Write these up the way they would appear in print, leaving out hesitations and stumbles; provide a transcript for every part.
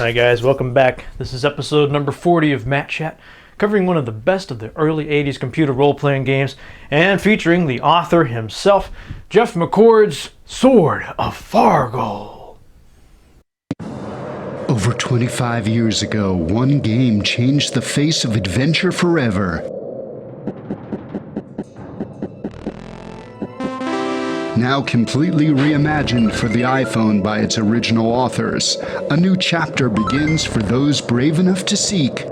Hi guys, welcome back. This is episode number 40 of Matt Chat, covering one of the best of the early 80s computer role-playing games, and featuring the author himself, Jeff McCord's Sword of Fargoal. Over 25 years ago, one game changed the face of adventure forever. Now completely reimagined for the iPhone by its original authors, a new chapter begins for those brave enough to seek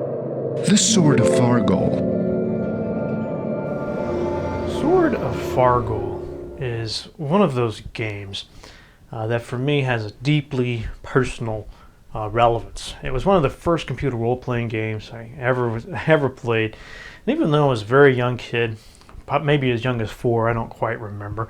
the Sword of Fargoal. Sword of Fargoal is one of those games that for me has a deeply personal relevance. It was one of the first computer role-playing games I ever played, and even though I was a very young kid, maybe as young as 4, I don't quite remember,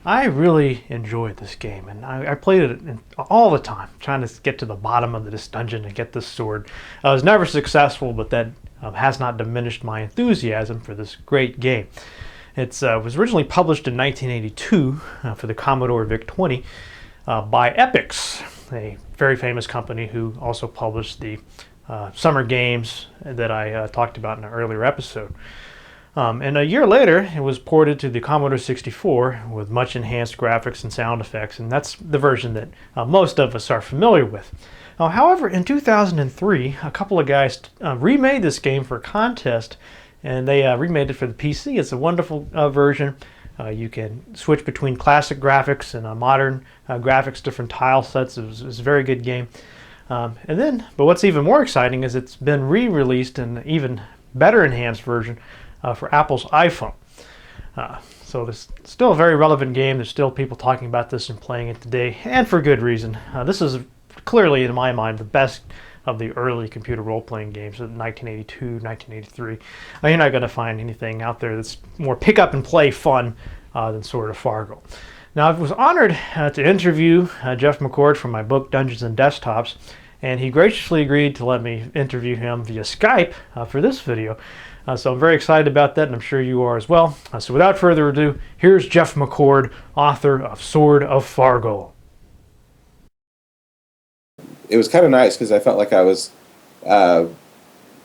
I really enjoyed this game, and I played it all the time, trying to get to the bottom of this dungeon and get this sword. I was never successful, but that has not diminished my enthusiasm for this great game. It was originally published in 1982 for the Commodore VIC-20 by Epix, a very famous company who also published the summer games that I talked about in an earlier episode. And a year later, it was ported to the Commodore 64 with much enhanced graphics and sound effects, and that's the version that most of us are familiar with. However, in 2003, a couple of guys remade this game for a contest, and they remade it for the PC. It's a wonderful version. You can switch between classic graphics and modern graphics, different tile sets. It was a very good game. But what's even more exciting is it's been re-released in an even better enhanced version for Apple's iPhone. So it's still a very relevant game. There's still people talking about this and playing it today, and for good reason. This is clearly, in my mind, the best of the early computer role-playing games of 1982, 1983. You're not going to find anything out there that's more pick-up-and-play fun than Sword of Fargoal. Now, I was honored to interview Jeff McCord from my book, Dungeons and Desktops, and he graciously agreed to let me interview him via Skype for this video. So I'm very excited about that, and I'm sure you are as well. So without further ado, here's Jeff McCord, author of Sword of Fargoal. It was kind of nice because I felt like I was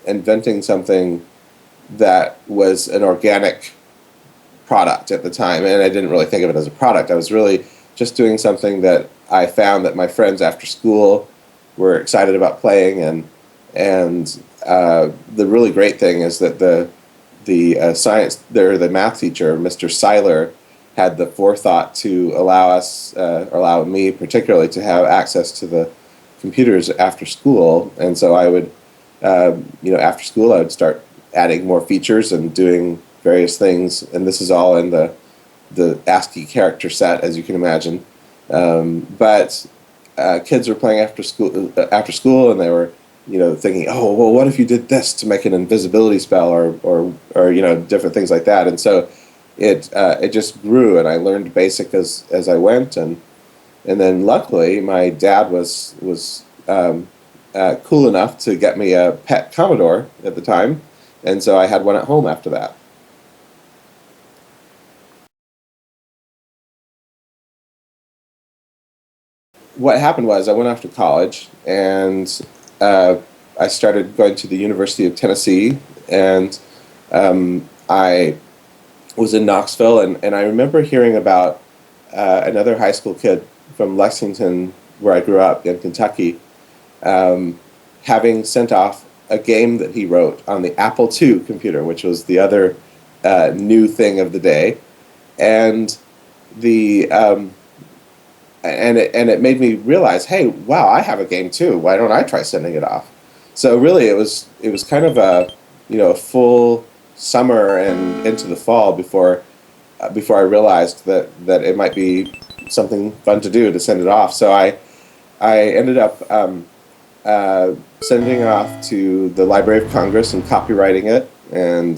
inventing something that was an organic product at the time, and I didn't really think of it as a product. I was really just doing something that I found that my friends after school were excited about playing, and the really great thing is that the math teacher, Mr. Seiler, had the forethought to allow me particularly to have access to the computers after school, and so I would, after school I would start adding more features and doing various things, and this is all in the ASCII character set, as you can imagine. But kids were playing after school, and they were thinking, oh, well, what if you did this to make an invisibility spell, or different things like that. And so it just grew, and I learned basic as I went, and then luckily my dad was cool enough to get me a pet Commodore at the time, and so I had one at home after that. What happened was I went off to college, and I started going to the University of Tennessee, and I was in Knoxville, and I remember hearing about another high school kid from Lexington, where I grew up in Kentucky, having sent off a game that he wrote on the Apple II computer, which was the other new thing of the day, and it made me realize, hey, wow, I have a game too. Why don't I try sending it off? So really, it was kind of a full summer and into the fall before I realized that it might be something fun to do to send it off. So I ended up sending it off to the Library of Congress and copywriting it, and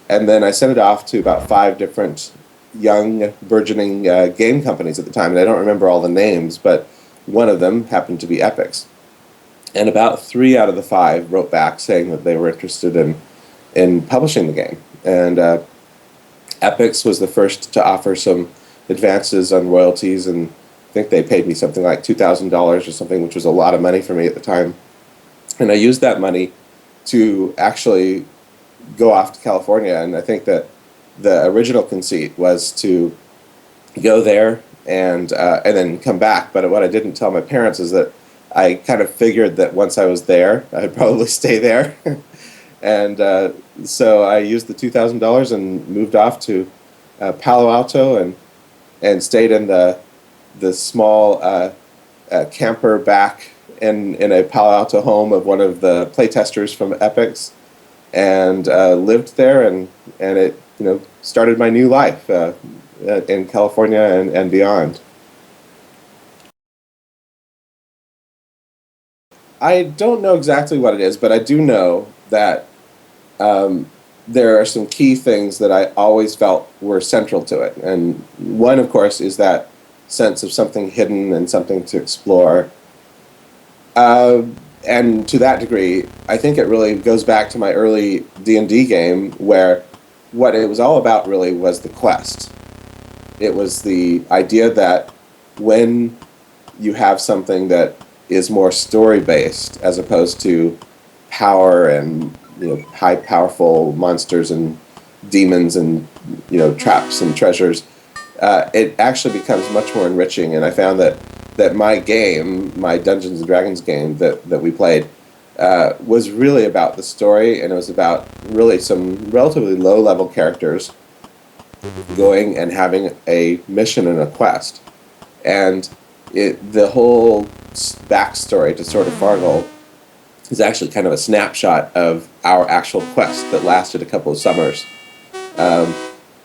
then I sent it off to about 5 different young, burgeoning game companies at the time, and I don't remember all the names, but one of them happened to be Epix. And about 3 out of the 5 wrote back saying that they were interested in publishing the game. And Epix was the first to offer some advances on royalties, and I think they paid me something like $2,000 or something, which was a lot of money for me at the time. And I used that money to actually go off to California, and I think that the original conceit was to go there and then come back. But what I didn't tell my parents is that I kind of figured that once I was there, I'd probably stay there. And so I used the $2,000 and moved off to Palo Alto and stayed in the small camper back in a Palo Alto home of one of the playtesters from Epix, and lived there, and it started my new life in California and beyond. I don't know exactly what it is, but I do know that there are some key things that I always felt were central to it. And one, of course, is that sense of something hidden and something to explore. And to that degree, I think it really goes back to my early D&D game, where what it was all about really was the quest. It was the idea that when you have something that is more story-based as opposed to power and high powerful monsters and demons and traps and treasures, it actually becomes much more enriching. And I found that my game, my Dungeons and Dragons game that we played, was really about the story, and it was about really some relatively low-level characters going and having a mission and a quest. And the whole backstory to Sword of Fargoal is actually kind of a snapshot of our actual quest that lasted a couple of summers.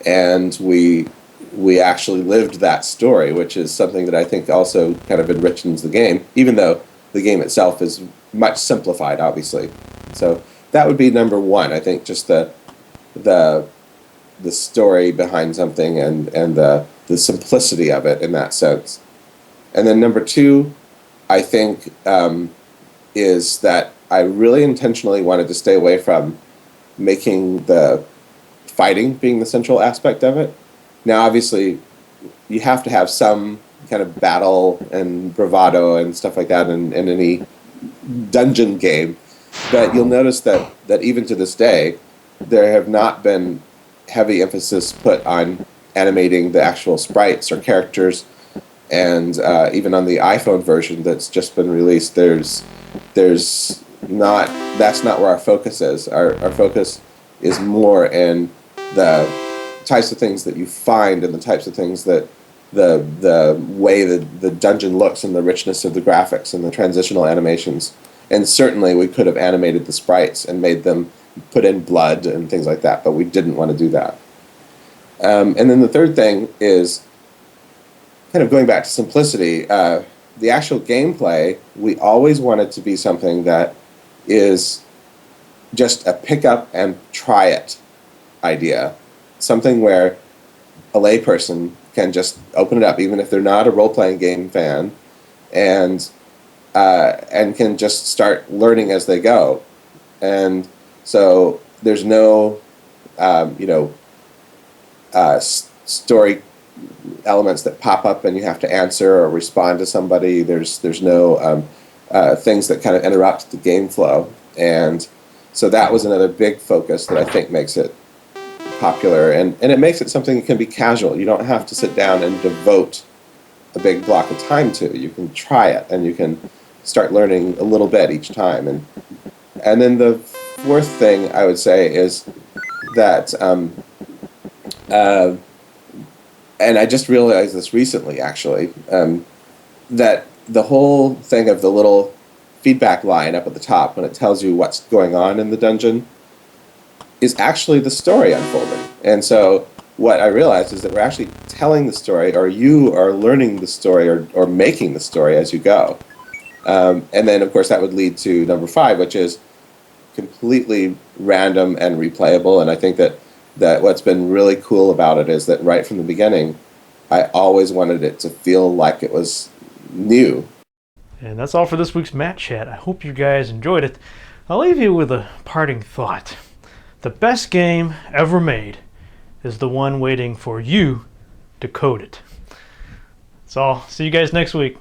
And we actually lived that story, which is something that I think also kind of enriches the game, even though the game itself is much simplified, obviously. So that would be number one. I think just the story behind something and the simplicity of it in that sense. And then number two, I think, is that I really intentionally wanted to stay away from making the fighting being the central aspect of it. Now, obviously, you have to have some kind of battle and bravado and stuff like that in any dungeon game. But you'll notice that even to this day, there have not been heavy emphasis put on animating the actual sprites or characters. And even on the iPhone version that's just been released, that's not where our focus is. Our focus is more in the types of things that you find and the types of things that the way the dungeon looks and the richness of the graphics and the transitional animations. And certainly we could have animated the sprites and made them put in blood and things like that, but we didn't want to do that. And then the third thing is kind of going back to simplicity. The actual gameplay, we always wanted to be something that is just a pick up and try it idea. Something where a layperson can just open it up, even if they're not a role-playing game fan, and can just start learning as they go. And so there's no, story elements that pop up and you have to answer or respond to somebody. There's no things that kind of interrupt the game flow. And so that was another big focus that I think makes it popular, and it makes it something that can be casual. You don't have to sit down and devote a big block of time to. You can try it, and you can start learning a little bit each time. And then the fourth thing I would say is that, and I just realized this recently, actually, that the whole thing of the little feedback line up at the top when it tells you what's going on in the dungeon is actually the story unfolding. And so what I realized is that we're actually telling the story, or you are learning the story or making the story as you go. And then, of course, that would lead to number 5, which is completely random and replayable. And I think that what's been really cool about it is that right from the beginning, I always wanted it to feel like it was new. And that's all for this week's Matt Chat. I hope you guys enjoyed it. I'll leave you with a parting thought. The best game ever made is the one waiting for you to code it. That's all. See you guys next week.